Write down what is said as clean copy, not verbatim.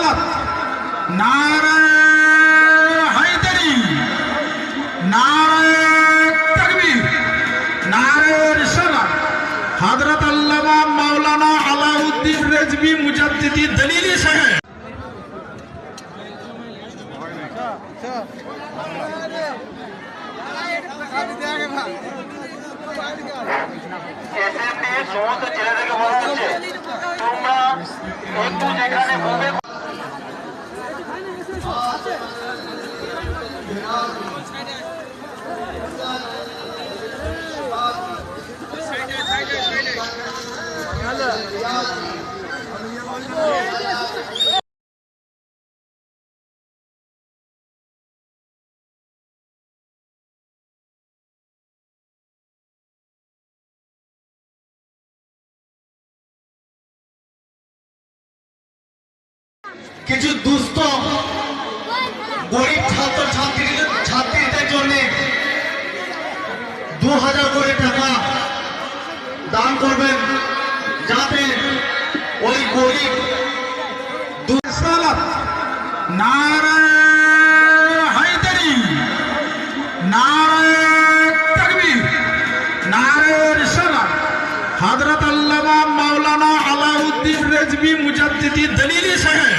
रिसालत नारे हैदरी नारे तकबीर नारे रिसालत हजरत अल्लामा मौलाना अलाउद्दीन रिजवी मुजद्दिदी दलीली साहब সমস্ত ছেলেদেরকে বলা হচ্ছে তোমরা একটু যেখানে মুভে কিছু দুস্থ গরিব ছাত্রীদের জন্য 2000 কোটি টাকা দান করবেন যাতে ওই গরিব रिसालत नारे हैदरी नारे तकबीर नारे रिसालत हजरत अल्लामा मौलाना अलाउद्दीन रिजवी मुजद्दिदी दलीली साहब